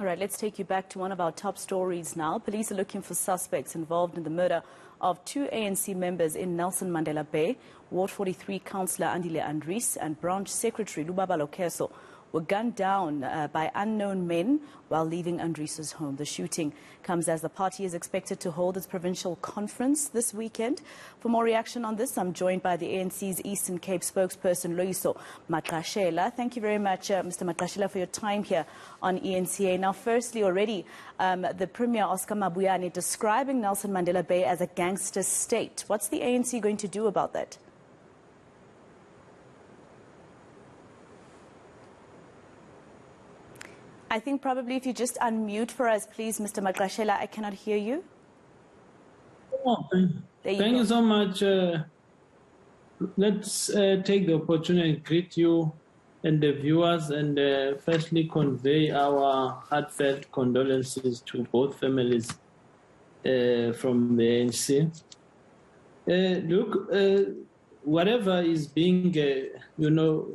All right, let's take you back to one of our top stories now. Police are looking for suspects involved in the murder of two ANC members in Nelson Mandela Bay. Ward 43 councillor Andile Andries and branch secretary Lubabalo Keso were gunned down by unknown men while leaving Andries' home. The shooting comes as the party is expected to hold its provincial conference this weekend. For more reaction on this, I'm joined by the ANC's Eastern Cape spokesperson, Loyiso. Magqashela. Thank you very much, Mr. Magqashela, for your time here on ENCA. Now, firstly, already the Premier, Oscar Mabuyane, describing Nelson Mandela Bay as a gangster state. What's the ANC going to do about that? I think probably if you just unmute for us, please, Mr. Magqashela. I cannot hear you. Oh, thank you so much. Let's take the opportunity to greet you and the viewers and firstly convey our heartfelt condolences to both families from the ANC. Look, whatever is being,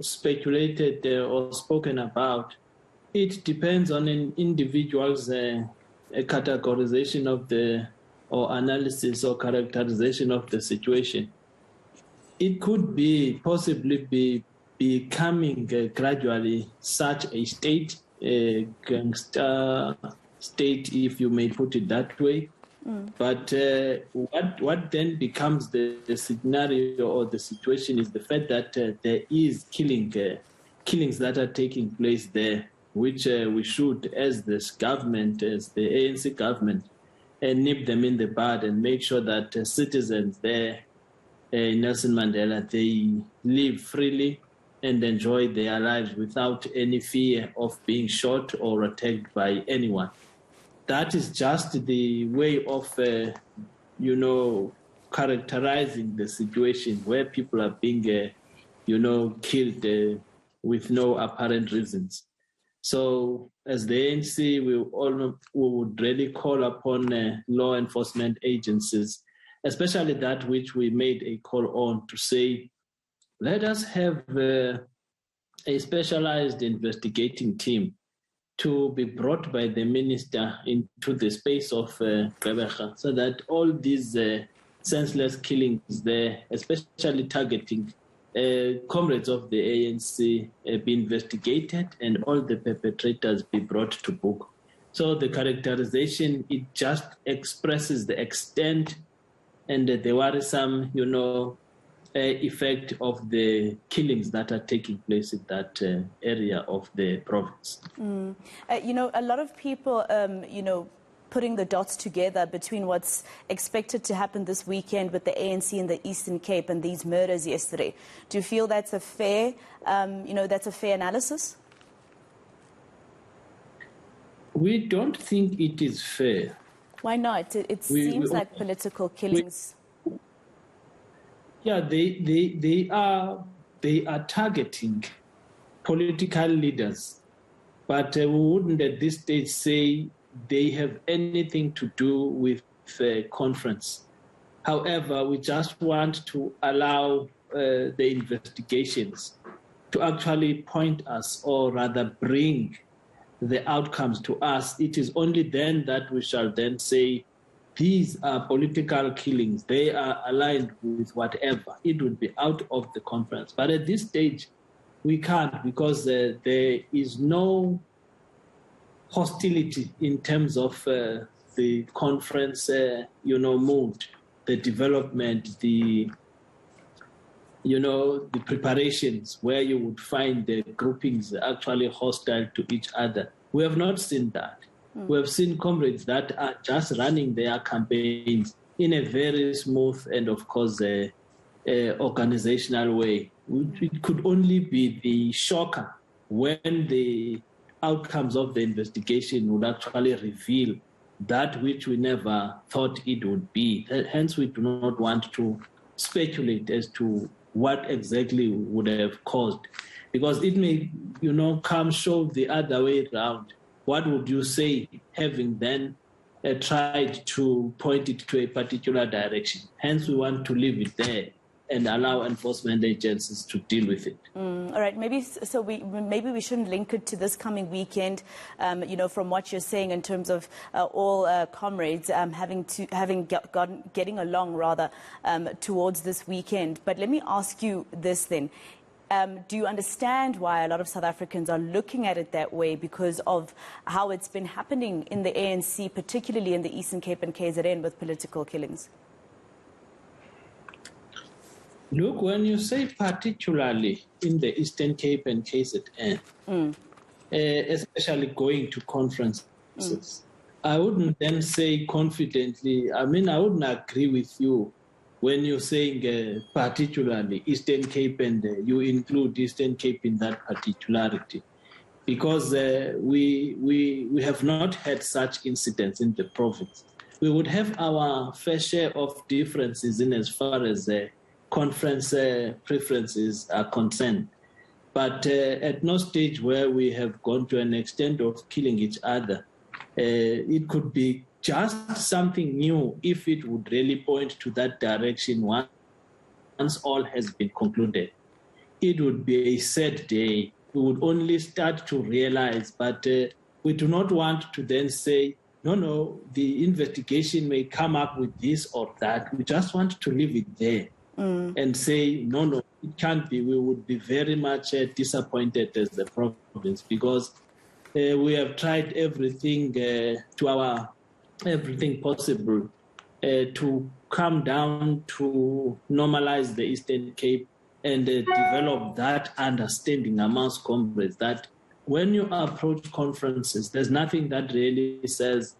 speculated or spoken about, it depends on an individual's categorization of or analysis or characterization of the situation. It could possibly be becoming gradually such a state, a gangster state, if you may put it that way. But what then becomes the scenario or the situation is the fact that there is killings that are taking place there, which we should, as this government, as the ANC government, nip them in the bud and make sure that citizens there in Nelson Mandela, they live freely and enjoy their lives without any fear of being shot or attacked by anyone. That is just the way of, characterizing the situation where people are being, killed with no apparent reasons. So, as the ANC, we would really call upon law enforcement agencies, especially that which we made a call on, to say, let us have a specialized investigating team to be brought by the minister into the space of Gqeberha, so that all these senseless killings there, especially targeting comrades of the ANC, be investigated and all the perpetrators be brought to book. So the characterization, it just expresses the extent and the worrisome, effect of the killings that are taking place in that area of the province. A lot of people, putting the dots together between what's expected to happen this weekend with the ANC in the Eastern Cape and these murders yesterday. Do you feel that's a fair, that's a fair analysis? We don't think it is fair. Why not? It seems like political killings. They are targeting political leaders, but we wouldn't at this stage say they have anything to do with the conference. However, we just want to allow the investigations to actually point us, or rather bring the outcomes to us. It is only then that we shall then say, these are political killings. They are aligned with whatever. It would be out of the conference. But at this stage, we can't, because there is no hostility in terms of the conference, mood, the development, the preparations, where you would find the groupings actually hostile to each other. We have not seen that. We have seen comrades that are just running their campaigns in a very smooth and, of course, organizational way. It could only be the shocker when the outcomes of the investigation would actually reveal that which we never thought it would be. Hence, we do not want to speculate as to what exactly would have caused, because it may, show the other way around. What would you say, having then tried to point it to a particular direction? Hence, we want to leave it there and allow enforcement agencies to deal with it. All right, maybe we shouldn't link it to this coming weekend. From what you're saying in terms of all comrades getting along rather towards this weekend. But let me ask you this then. Do you understand why a lot of South Africans are looking at it that way because of how it's been happening in the ANC, particularly in the Eastern Cape and KZN with political killings? Look, when you say particularly in the Eastern Cape and KZN, especially going to conferences, I wouldn't then say confidently, I wouldn't agree with you when you're saying particularly Eastern Cape and you include Eastern Cape in that particularity, because we have not had such incidents in the province. We would have our fair share of differences in as far as conference preferences are concerned. But at no stage where we have gone to an extent of killing each other, it could be just something new if it would really point to that direction once all has been concluded. It would be a sad day. We would only start to realize, but we do not want to then say, no, the investigation may come up with this or that. We just want to leave it there and say, no, it can't be. We would be very much disappointed as the province because we have tried everything everything possible to come down to normalize the Eastern Cape and develop that understanding amongst comrades that when you approach conferences, there's nothing that really says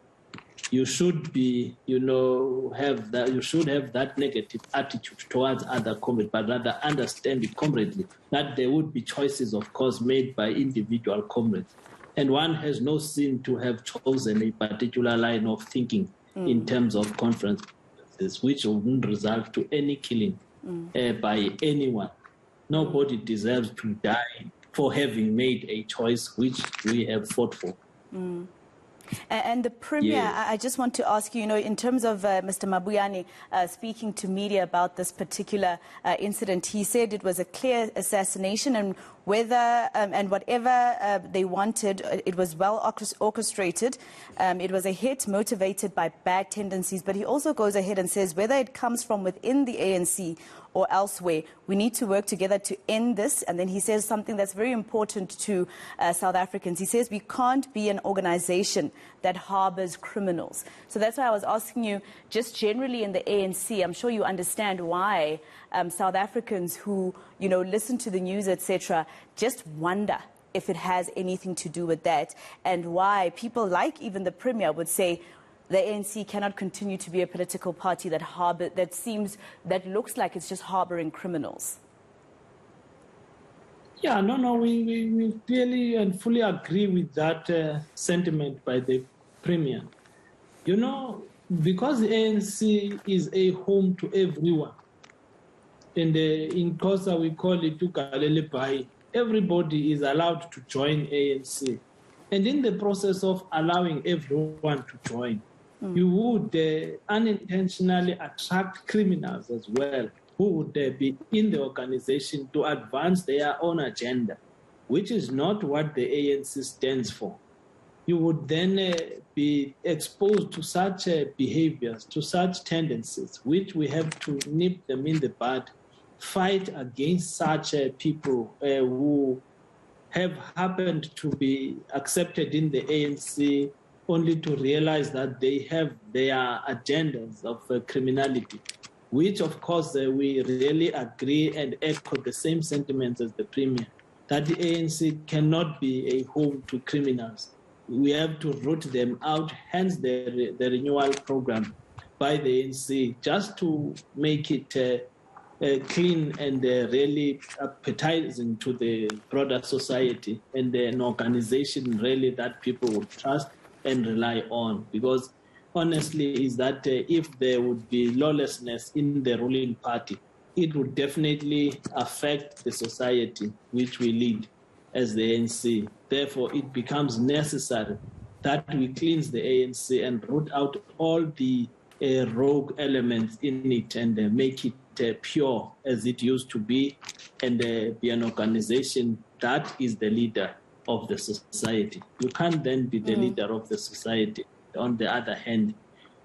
you should be, have that negative attitude towards other comrades, but rather understand it comradely, that there would be choices, of course, made by individual comrades. And one has no sin to have chosen a particular line of thinking in terms of conferences, which wouldn't result to any killing by anyone. Nobody deserves to die for having made a choice which we have fought for. And the Premier, I just want to ask you, in terms of Mr. Mabuyane speaking to media about this particular incident, he said it was a clear assassination and whatever they wanted, it was well orchestrated. It was a hit motivated by bad tendencies. But he also goes ahead and says whether it comes from within the ANC or elsewhere, we need to work together to end this. And then he says something that's very important to South Africans. He says we can't be an organization that harbors criminals. So that's why I was asking you, just generally in the ANC, I'm sure you understand why South Africans who, listen to the news, etc., just wonder if it has anything to do with that, and why people like even the Premier would say the ANC cannot continue to be a political party that looks like it's just harboring criminals. Yeah, no, we clearly and fully agree with that sentiment by the Premier. Because the ANC is a home to everyone, and in Xhosa we call it Andile Bay, everybody is allowed to join ANC. And in the process of allowing everyone to join, you would unintentionally attract criminals as well, who would be in the organization to advance their own agenda, which is not what the ANC stands for. You would then be exposed to such behaviors, to such tendencies, which we have to nip them in the bud, fight against such people who have happened to be accepted in the ANC only to realize that they have their agendas of criminality, which, of course, we really agree and echo the same sentiments as the Premier, that the ANC cannot be a home to criminals. We have to root them out, hence the renewal program by the ANC, just to make it clean and really appetizing to the broader society and an organization really that people would trust and rely on. Because honestly is that if there would be lawlessness in the ruling party, it would definitely affect the society which we lead as the ANC. Therefore, it becomes necessary that we cleanse the ANC and root out all the rogue elements in it and make it pure as it used to be, and be an organization that is the leader of the society. You can't then be the leader of the society. On the other hand,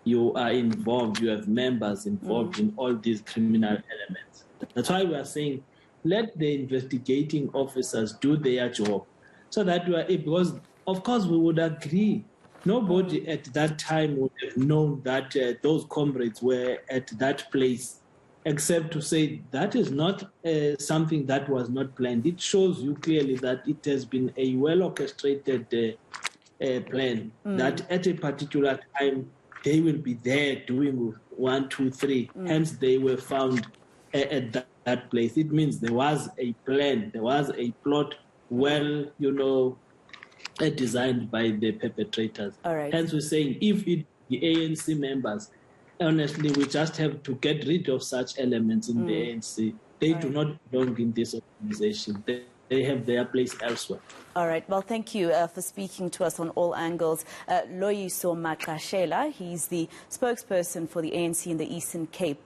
you are involved, you have members involved in all these criminal elements. That's why we are saying, let the investigating officers do their job. So that because of course we would agree, nobody at that time would have known that those comrades were at that place, except to say that is not something that was not planned. It shows you clearly that it has been a well-orchestrated plan, that at a particular time they will be there doing 1, 2, 3. Hence, they were found at that place. It means there was a plan, there was a plot, well, designed by the perpetrators. All right. Hence, we're saying if the ANC members, honestly, we just have to get rid of such elements in the ANC. They do not belong in this organization. They have their place elsewhere. All right. Well, thank you for speaking to us on all angles. Loyiso Magqashela, he's the spokesperson for the ANC in the Eastern Cape.